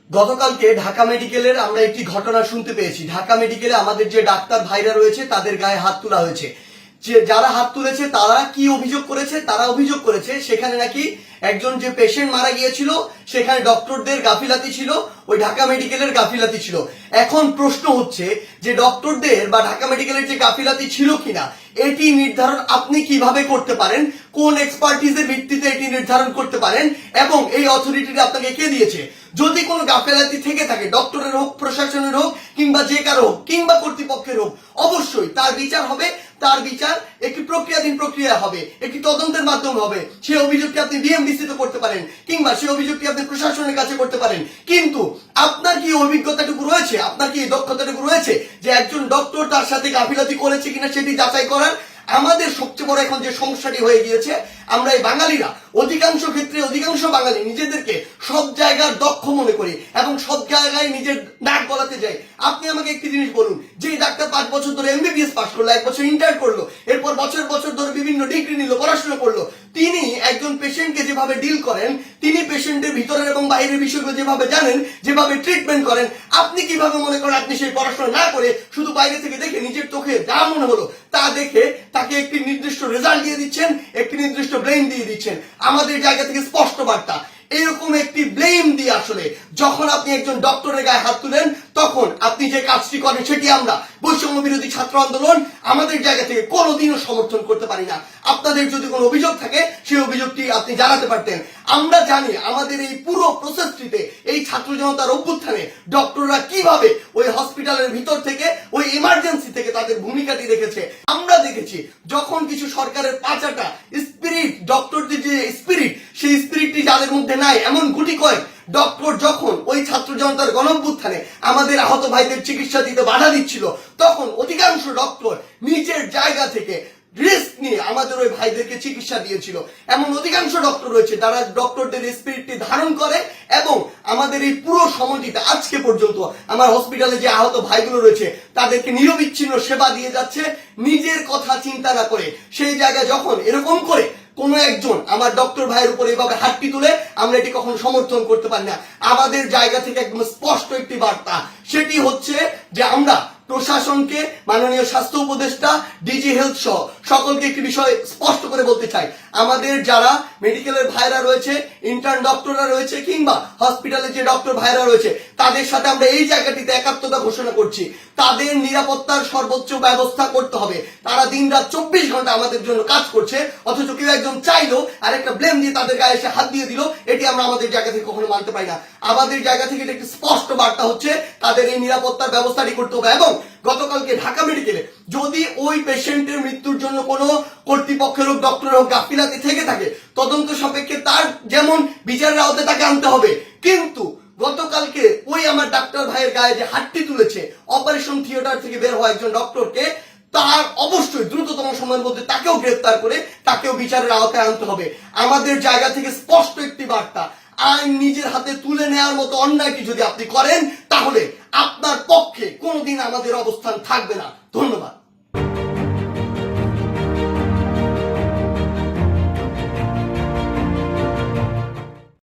গতকালকে ঢাকা মেডিকেলের আমরা একটি ঘটনা শুনতে পেয়েছি। ঢাকা মেডিকেলে আমাদের যে ডাক্তার ভাইরা রয়েছে তাদের গায়ে হাত তোলা হয়েছে। যে যারা হাত তুলেছে তারা কি অভিযোগ করেছে? তারা অভিযোগ করেছে সেখানে নাকি একজন যে পেশেন্ট মারা গিয়েছিল সেখানে ডক্টরদের গাফিলাতি ছিল, ওই ঢাকা মেডিকেলের গাফিলাতি ছিল। এখন প্রশ্ন হচ্ছে যে ডক্টরদের বা ঢাকা মেডিকেলের যে গাফিলাতি ছিল কিনা এটি নির্ধারণ আপনি কিভাবে করতে পারেন, কোন এক্সপার্টিজের ভিত্তিতে এটি নির্ধারণ করতে পারেন এবং এই অথরিটিটা আপনাকে কে দিয়েছে? যদি কোনো গাফিলাতি থেকে থাকে, ডক্টরের হোক, প্রশাসনের হোক, কিংবা যে কারো হোক, কিংবা কর্তৃপক্ষের হোক, অবশ্যই তার বিচার হবে। তার বিচার একটি প্রক্রিয়াধীন প্রক্রিয়া হবে, একটি তদন্তের মাধ্যমে হবে। সেই অভিযোগটি আপনি ডিএমডিসি তে করতে পারেন কিংবা সেই অভিযোগটি আপনি প্রশাসনের কাছে করতে পারেন। কিন্তু আপনার কি অভিজ্ঞতাটুকু রয়েছে, আপনার কি দক্ষতাটুকু রয়েছে যে একজন ডক্টর তার সাথে গাফিলতি করেছে কিনা সেটি যাচাই করার? আমাদের সবচেয়ে বড় এখন যে সমস্যাটি হয়ে গিয়েছে, আমরা এই বাঙালিরা অধিকাংশ ক্ষেত্রে অধিকাংশ বাঙালি নিজেদেরকে সব জায়গার দক্ষ মনে করি এবং সব জায়গায় নিজের নাক গলাতে যাই। আপনি আমাকে একটি জিনিস বলুন, যে ডাক্তার 5 বছর ধরে এমবিবিএস পাস করলো, 1 বছর ইন্টার করলো, এরপর বছর বছর ধরে বিভিন্ন ডিগ্রি নিল, পড়াশোনা করলো, তিনি একজন পেশেন্টকে যেভাবে ডিল করেন, তিনি পেশেন্টের ভিতরের এবং বাইরের বিষয়গুলো যেভাবে জানেন, যেভাবে ট্রিটমেন্ট করেন, আপনি কিভাবে মনে করেন আপনি সেই পড়াশোনা না করে শুধু বাইরে থেকে দেখে নিজের চোখে যা মনে হলো তা দেখে তাকে একটি নির্দিষ্ট রেজাল্ট দিয়ে দিচ্ছেন, একটি নির্দিষ্ট ব্লেম দিয়ে দিচ্ছেন? আমাদের জায়গা থেকে স্পষ্ট বার্তা, এরকম একটি ব্লেম দিয়ে আসলে যখন আপনি একজন ডক্টরের গায়ে হাত তুলেন তখন আপনি যে কাজটি করেন সেটি আমরা বৈষম্য বিরোধী ছাত্র আন্দোলন আমাদের জায়গা থেকে কোনোদিনও সমর্থন করতে পারি না। আপনাদের যদি কোনো অভিযোগ থাকে সেই অভিযোগটি আপনি জানাতে পারতেন। আমরা জানি আমাদের এই পুরো প্রসেসটিতে, এই ছাত্র জনতার অভ্যুত্থানে ডক্টররা কিভাবে ওই হসপিটালের ভিতর থেকে, ওই ইমার্জেন্সি থেকে তাদের ভূমিকাটি রেখেছে। আমরা দেখেছি যখন কিছু সরকারের পাঁচাটা স্পিরিট, ডক্টরদের যে স্পিরিট, সেই স্পিরিটটি যাদের মধ্যে নাই, এমন গুটি কয়েক ডক্টর যখন ওই ছাত্র জনতার গণঅভ্যুত্থানে আমাদের আহত ভাইদের চিকিৎসা দিতে বাধা দিচ্ছিল, তখন অধিকাংশ ডক্টর নিজের জায়গা থেকে রিস্ক নিয়ে আমাদের ওই ভাইদেরকে চিকিৎসা দিয়েছিল। এমন অধিকাংশ ডক্টর রয়েছে যারা ডক্টরদের স্পিরিটটি ধারণ করে এবং আমাদের এই পুরো সময়টিতে আজকে পর্যন্ত আমার হসপিটালে যে আহত ভাইগুলো রয়েছে তাদেরকে নিরবিচ্ছিন্ন সেবা দিয়ে যাচ্ছে, নিজের কথা চিন্তা না করে। সেই জায়গায় যখন এরকম করে কোন একজন আমার ডক্টর ভাইয়ের উপর এভাবে হাতটি তুলে, আমরা এটি কখনো সমর্থন করতে পারি না। আমাদের জায়গা থেকে একদম স্পষ্ট একটি বার্তা, সেটি হচ্ছে যে আমরা প্রশাসনকে, মাননীয় স্বাস্থ্য উপদেষ্টা, ডিজি হেলথ সহ সকলকে একটি বিষয় স্পষ্ট করে বলতে চাই, আমাদের যারা মেডিকেলের ভাইরা রয়েছে, ইন্টার্ন ডক্টররা রয়েছে, কিংবা হসপিটালের যে ডক্টর ভাইরা রয়েছে, তাদের সাথে আমরা এই জায়গাটিতে একাত্মতা ঘোষণা করছি। তাদের নিরাপত্তার সর্বোচ্চ ব্যবস্থা করতে হবে। তারা দিন রাত 24 ঘন্টা আমাদের জন্য কাজ করছে, অথচ কেউ একজন চাইলো আর একটা ব্লেম দিয়ে তাদের গায়ে এসে হাত দিয়ে দিল, এটি আমরা আমাদের জায়গা থেকে কখনো মানতে পারি না। আমাদের জায়গা থেকে এটা একটি স্পষ্ট বার্তা হচ্ছে তাদের এই নিরাপত্তার ব্যবস্থাটি করতে হবে। এবং গতকালকে ঢাকা মেডিকেলে যদি ওই পেশেন্টের মৃত্যুর জন্য কোনো কর্তৃপক্ষের হোক, ডক্টর হোক গাফিলাতি থেকে থাকে, তদন্ত সাপেক্ষে তার যেমন বিচারের আওতায় তাকে আনতে হবে। কিন্তু গতকালকে ওই আমার ডাক্তার ভাইয়ের গায়ে যে হাতটি তুলেছে, অপারেশন থিয়েটার থেকে বের হওয়া একজন ডক্টরকে, তার অবশ্যই দ্রুততম সময়ের মধ্যে তাকেও গ্রেফতার করে তাকেও বিচারের আওতায় আনতে হবে। আমাদের জায়গা থেকে স্পষ্ট একটি বার্তা, আইন নিজের হাতে তুলে নেওয়ার মতো অন্যায়টি যদি আপনি করেন তাহলে আপনার পক্ষে কোনোদিন আমাদের অবস্থান থাকবে না। ধন্যবাদ।